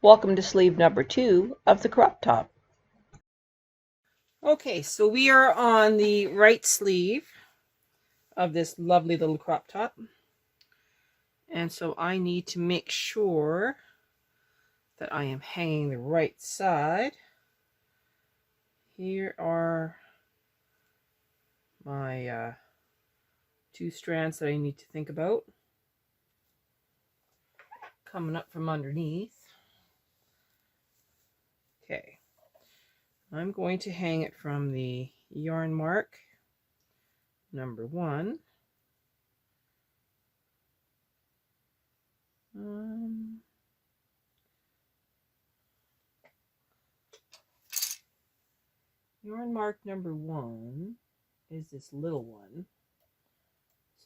Welcome to sleeve number 2 of the crop top. Okay, so we are on the right sleeve of this lovely little crop top. And so I need to make sure that I am hanging the right side. Here are my 2 strands that I need to think about coming up from underneath. Okay, I'm going to hang it from the yarn mark number 1. Yarn mark number 1 is this little one.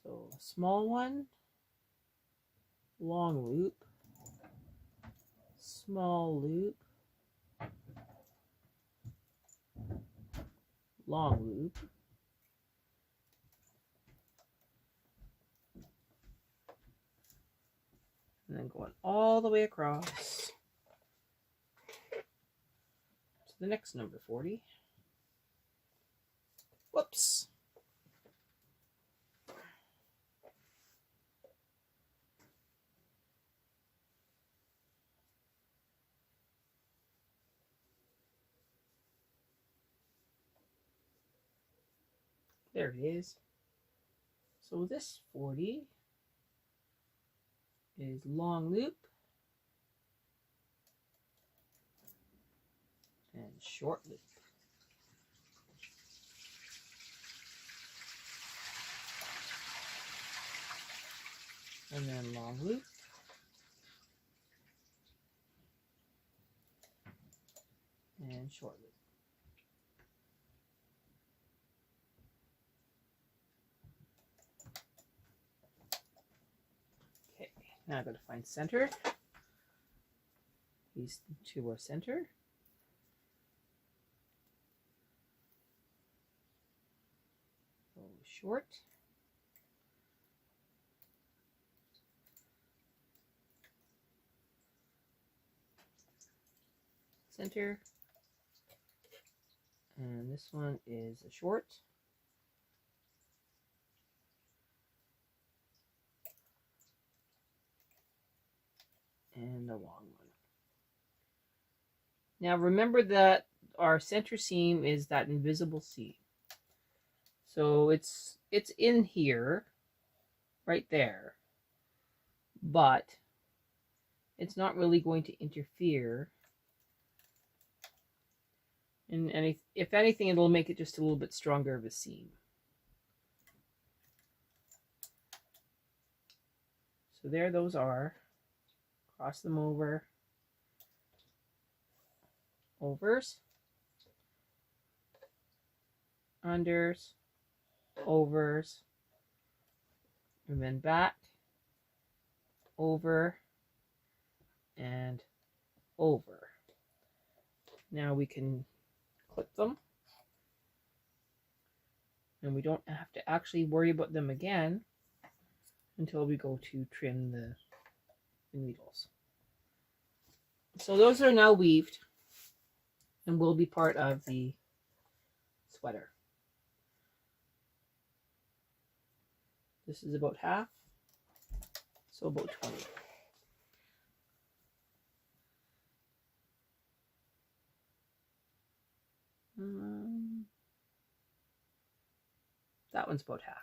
So small one, long loop, small loop, long loop, and then going all the way across to the next number 40. Whoops. There it is. So this 40 is long loop and short loop. And then long loop. And short loop. Okay, now I've got to find center. These 2 are center. Go short. Center. And this one is a short. And a long one. Now remember that our center seam is that invisible seam. So it's in here, right there, but it's not really going to interfere. And if anything, it'll make it just a little bit stronger of a seam. So there those are. Cross them over. Overs. Unders. Overs. And then back. Over. And over. Now we can clip them. And we don't have to actually worry about them again until we go to trim the needles. So those are now weaved and will be part of the sweater. This is about half, so about 20. That one's about half.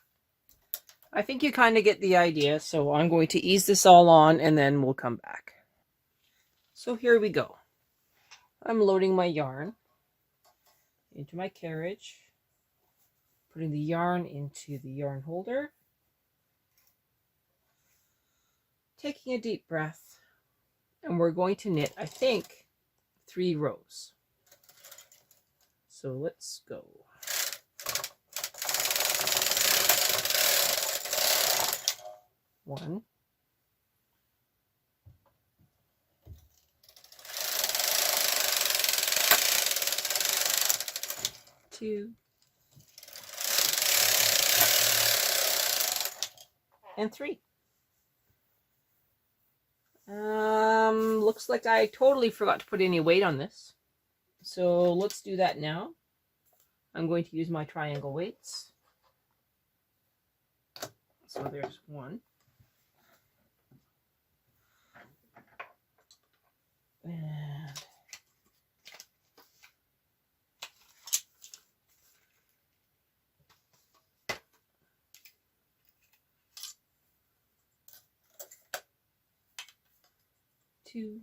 I think you kind of get the idea, so I'm going to ease this all on and then we'll come back. So here we go. I'm loading my yarn into my carriage, putting the yarn into the yarn holder, taking a deep breath, and we're going to knit, I think, 3 rows. So let's go. One, 2, and 3. Looks like I totally forgot to put any weight on this. So let's do that now. I'm going to use my triangle weights. So there's one. And 2.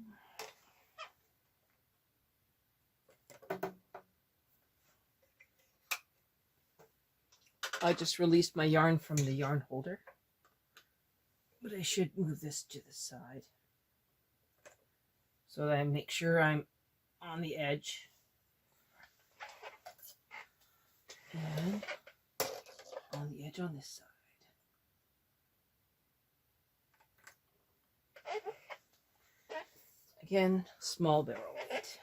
I just released my yarn from the yarn holder, but I should move this to the side so that I make sure I'm on the edge. And on the edge on this side. Again, small barrel weight.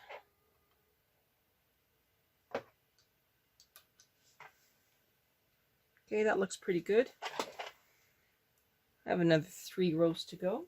Okay, that looks pretty good. I have another 3 rows to go.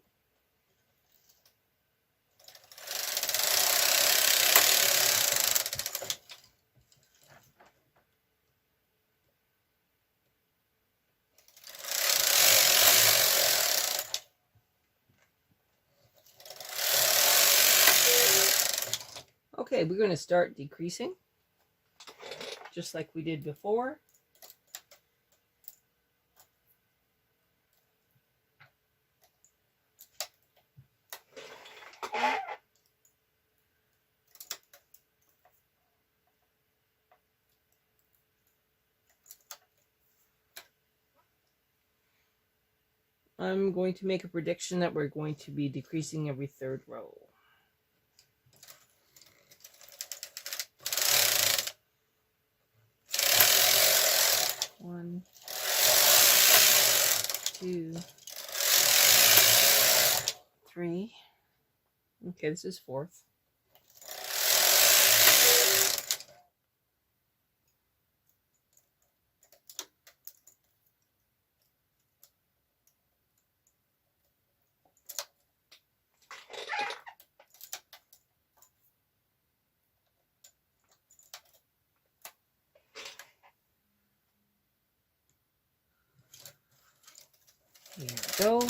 Okay, we're going to start decreasing, just like we did before. I'm going to make a prediction that we're going to be decreasing every 3rd row. One, 2, 3. Okay, this is 4th. Here we go. 1,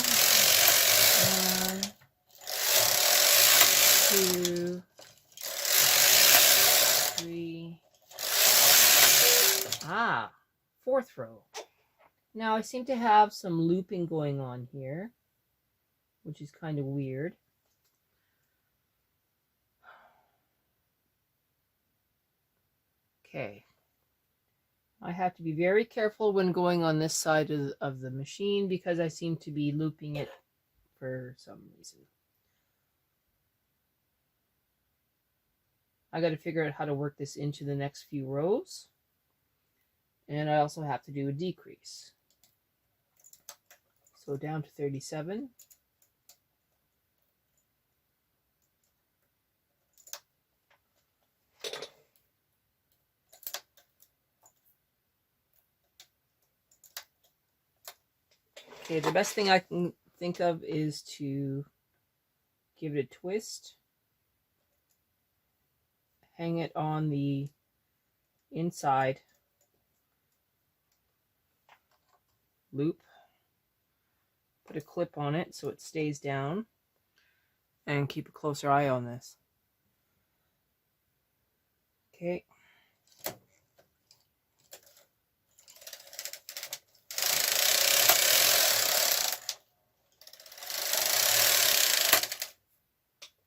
2, 3. 4th row. Now I seem to have some looping going on here, which is kind of weird. Okay. I have to be very careful when going on this side of the machine because I seem to be looping it for some reason. I got to figure out how to work this into the next few rows. And I also have to do a decrease. So down to 37. Okay, the best thing I can think of is to give it a twist. Hang it on the inside loop. Put a clip on it so it stays down. And keep a closer eye on this. Okay.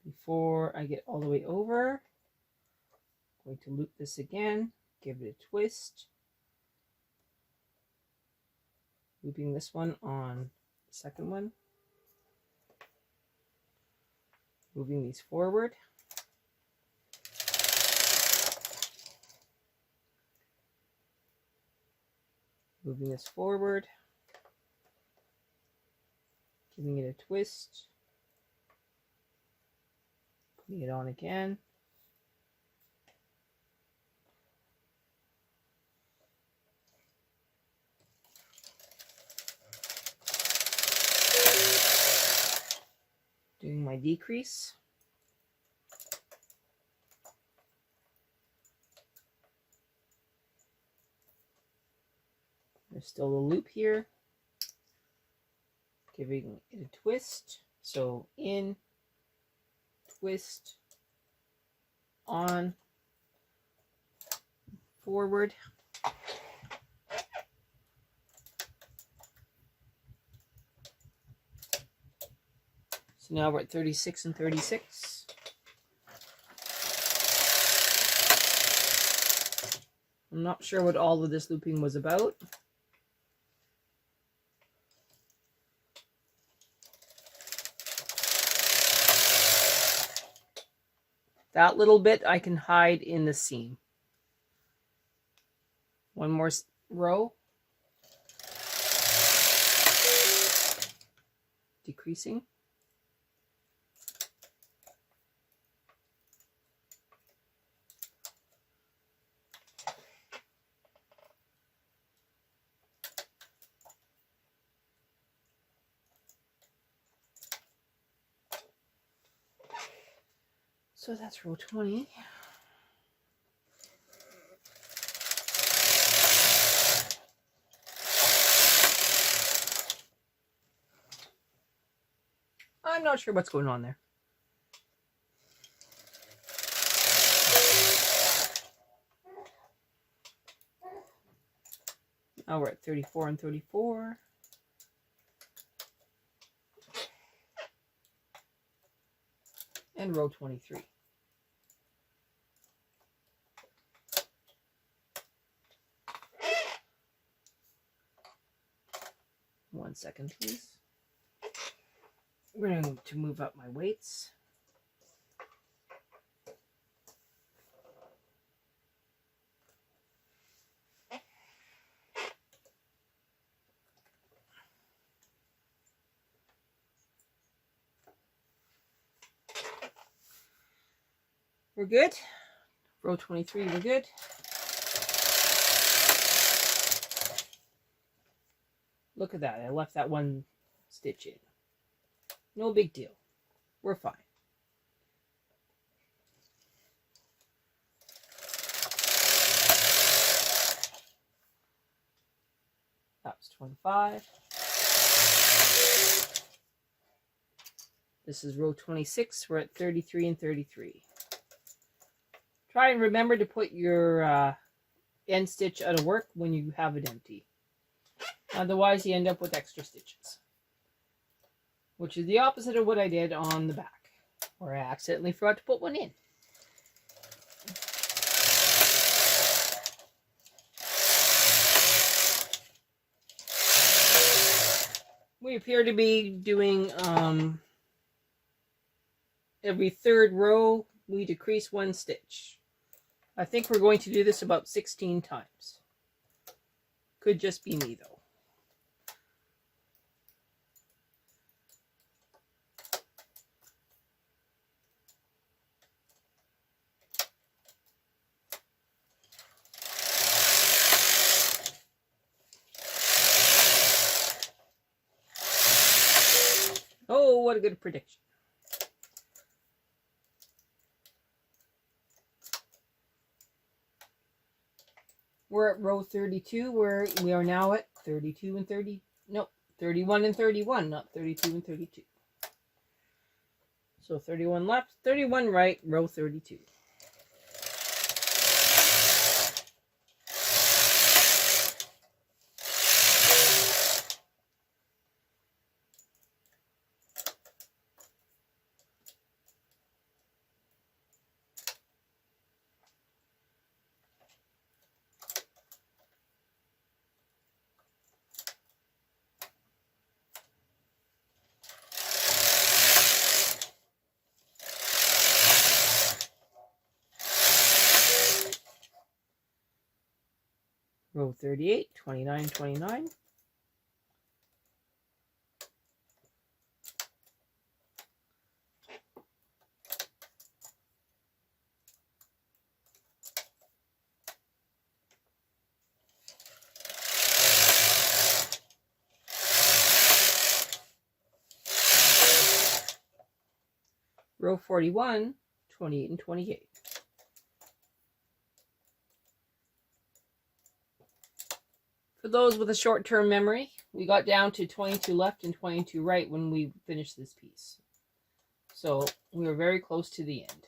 Before I get all the way over, I'm going to loop this again, give it a twist. Looping this one on the second one. Moving these forward. Moving this forward. Giving it a twist. Putting it on again. Doing my decrease. There's still a loop here. Giving it a twist. So in, twist, on, forward. So now we're at 36 and 36. I'm not sure what all of this looping was about. That little bit I can hide in the seam. One more row. Decreasing. So that's row 20. I'm not sure what's going on there. Now we're at 34 and 34. And row 23. One second, please. We're going to move up my weights. We're good. Row 23, we're good. Look at that. I left that one stitch in. No big deal. We're fine. That was 25. This is row 26. We're at 33 and 33. Try and remember to put your end stitch out of work when you have it empty. Otherwise, you end up with extra stitches, which is the opposite of what I did on the back, where I accidentally forgot to put one in. We appear to be doing every third row, we decrease one stitch. I think we're going to do this about 16 times. Could just be me, though. Oh, what a good prediction. We're at row 32, where we are now at 32 and 30. Nope, 31 and 31, not 32 and 32. So 31 left, 31 right, row 32. Row 38, 29, 29. Row 41, 28 and 28. For those with a short-term memory, we got down to 22 left and 22 right when we finished this piece. So we were very close to the end.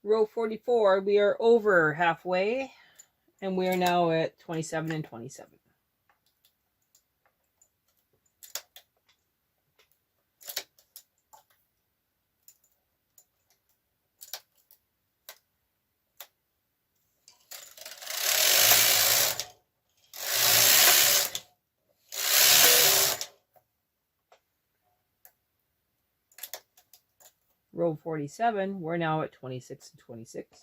Row 44, we are over halfway, and we are now at 27 and 27. Row 47, we're now at 26 and 26.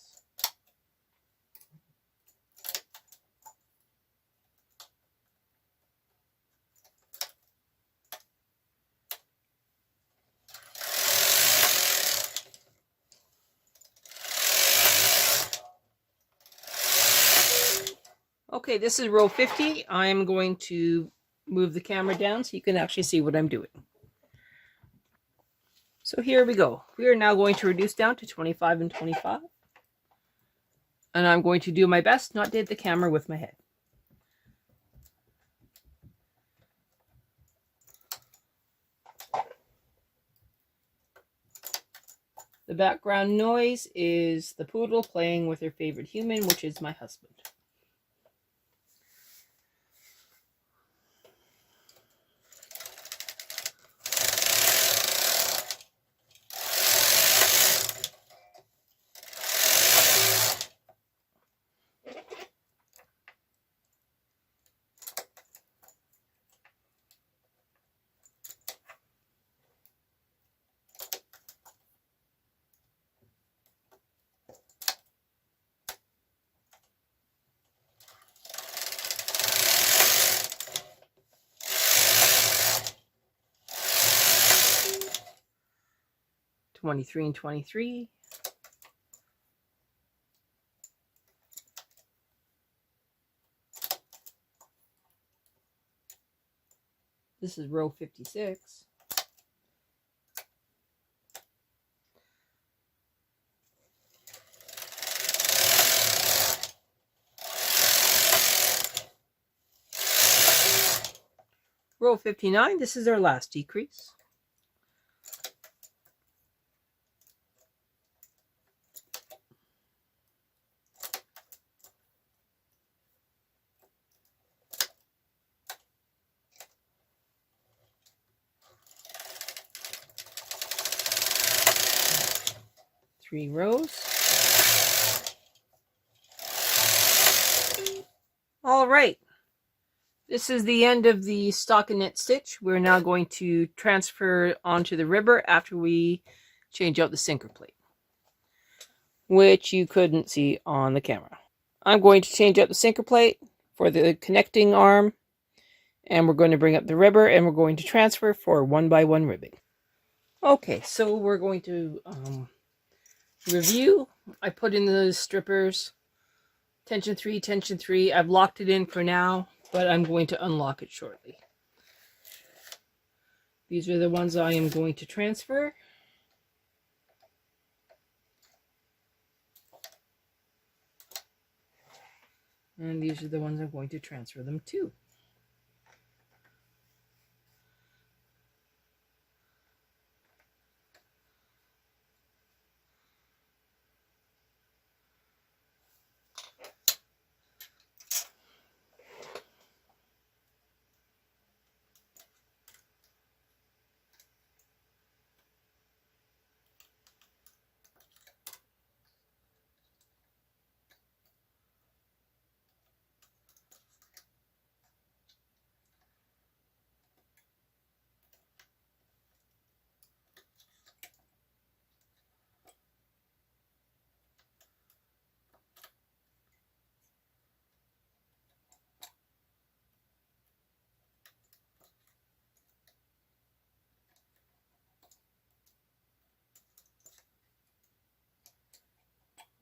Okay, this is row 50. I'm going to move the camera down so you can actually see what I'm doing. So here we go. We are now going to reduce down to 25 and 25. And I'm going to do my best not to hit the camera with my head. The background noise is the poodle playing with her favorite human, which is my husband. (23 and 23). This is row 56. Row 59, this is our last decrease. Three rows. All right. This is the end of the stockinette stitch. We're now going to transfer onto the ribber after we change out the sinker plate, which you couldn't see on the camera. I'm going to change out the sinker plate for the connecting arm, and we're going to bring up the ribber, and we're going to transfer for 1x1 ribbing. Okay, so we're going to review. I put in the strippers, tension 3, tension 3. I've locked it in for now, but I'm going to unlock it shortly. These are the ones I am going to transfer. And these are the ones I'm going to transfer them to.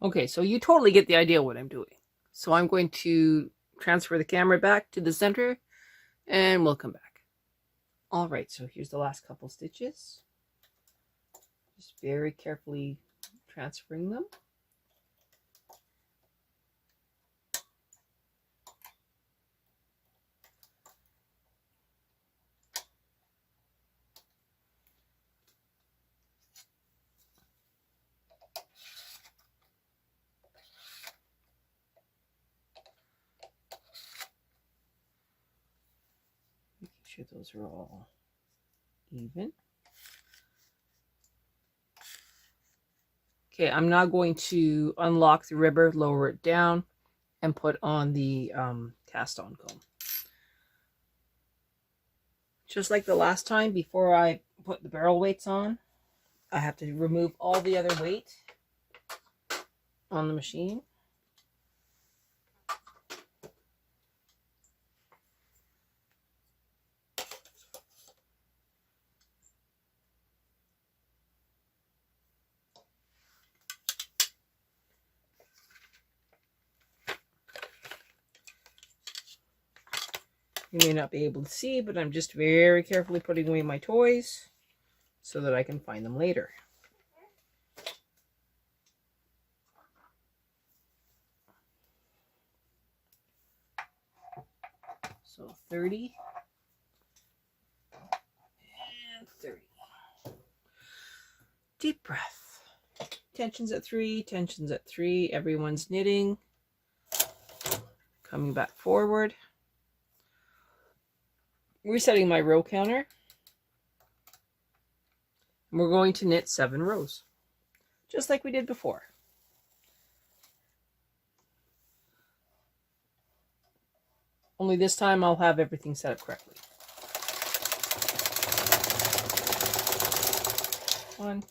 Okay, so you totally get the idea of what I'm doing. So I'm going to transfer the camera back to the center and we'll come back. All right, so here's the last couple stitches. Just very carefully transferring them. Making sure those are all even. Okay, I'm now going to unlock the ribber, lower it down, and put on the cast-on comb. Just like the last time, before I put the barrel weights on, I have to remove all the other weight on the machine. You may not be able to see, but I'm just very carefully putting away my toys so that I can find them later. So 30 and 30. Deep breath. Tensions at 3, tensions at 3. Everyone's knitting. Coming back forward. Resetting my row counter. And we're going to knit 7 rows, just like we did before. Only this time I'll have everything set up correctly. 1,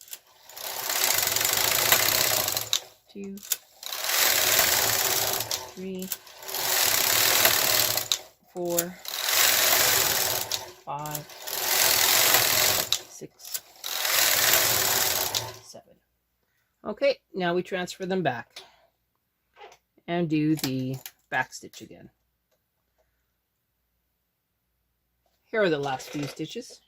2, 3, 4, 5, 6, 7. Okay, now we transfer them back and do the back stitch again. Here are the last few stitches.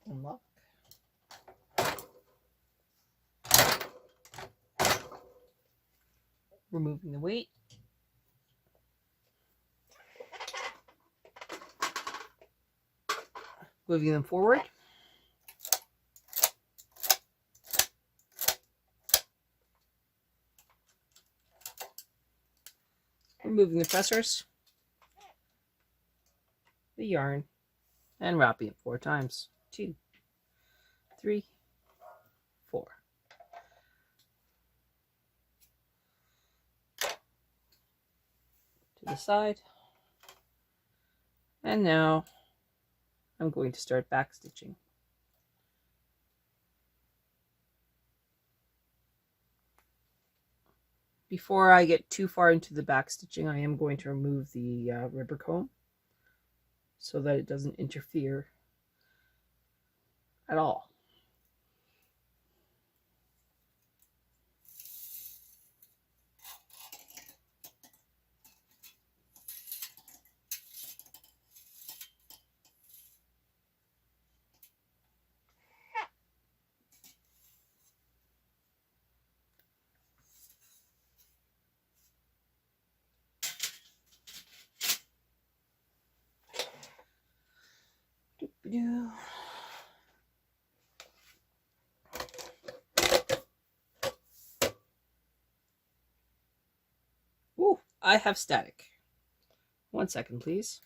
Unlock. Removing the weight. Moving them forward. Removing the pressers. The yarn. And wrapping it 4 times. 2, 3, 4. To the side. And now I'm going to start back stitching. Before I get too far into the back stitching, I am going to remove the ribber comb so that it doesn't interfere at all. Ooh, I have static. 1 second, please.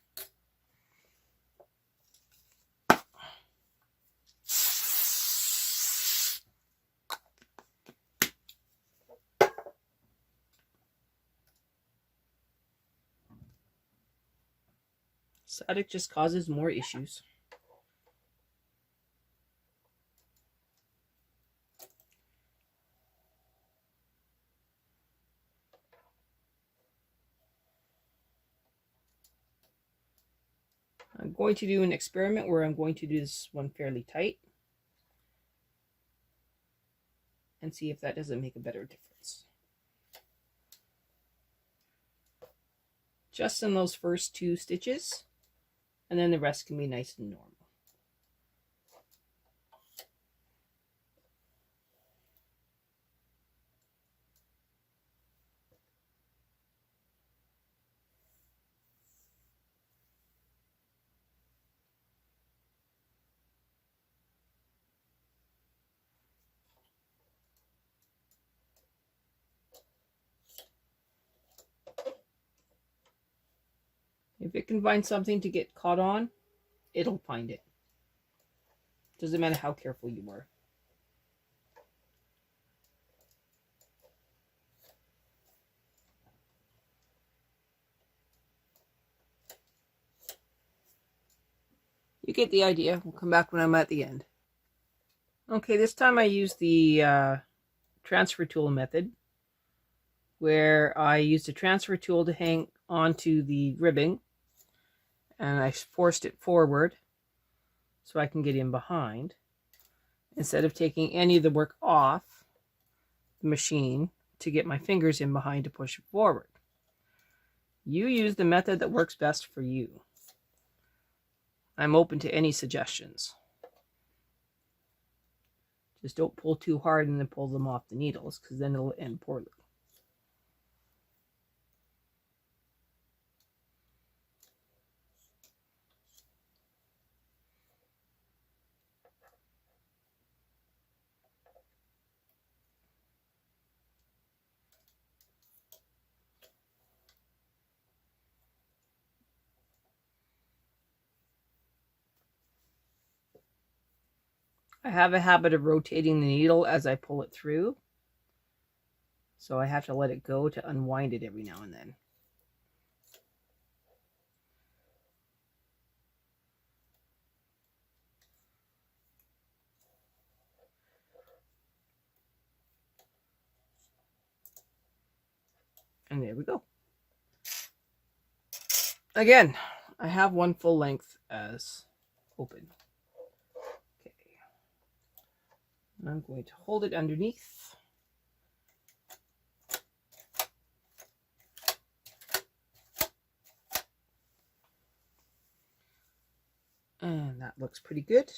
Static just causes more issues. I'm going to do an experiment where I'm going to do this one fairly tight and see if that doesn't make a better difference. Just in those first 2 stitches, and then the rest can be nice and normal. If it can find something to get caught on, it'll find it. Doesn't matter how careful you are. You get the idea. We'll come back when I'm at the end. Okay, this time I used the transfer tool method, where I used a transfer tool to hang onto the ribbing, and I forced it forward so I can get in behind, instead of taking any of the work off the machine to get my fingers in behind to push it forward. You use the method that works best for you. I'm open to any suggestions. Just don't pull too hard and then pull them off the needles, because then it'll end poorly. I have a habit of rotating the needle as I pull it through, so I have to let it go to unwind it every now and then. And there we go. Again, I have one full length as open. Okay. And I'm going to hold it underneath. And that looks pretty good.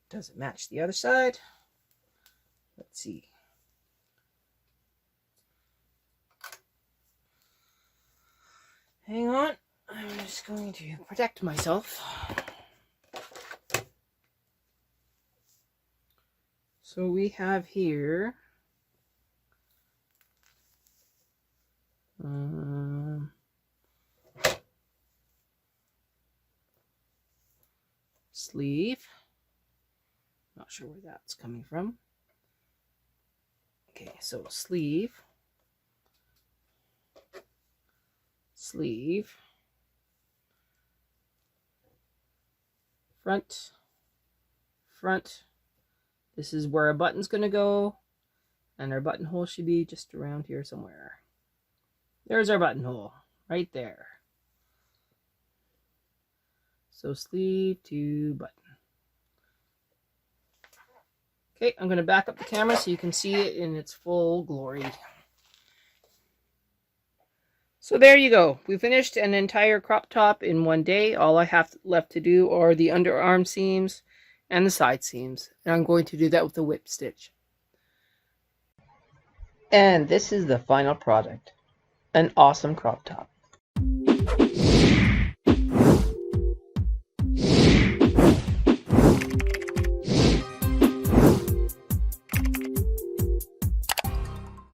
Doesn't match the other side. Let's see. Hang on. I'm just going to protect myself. So we have here sleeve. Not sure where that's coming from. Okay, so sleeve, sleeve, front, front. This is where a button's going to go, and our buttonhole should be just around here somewhere. There's our buttonhole, right there. So sleeve to button. Okay, I'm going to back up the camera so you can see it in its full glory. So there you go. We finished an entire crop top in one day. All I have left to do are the underarm seams and the side seams. And I'm going to do that with the whip stitch. And this is the final product. An awesome crop top.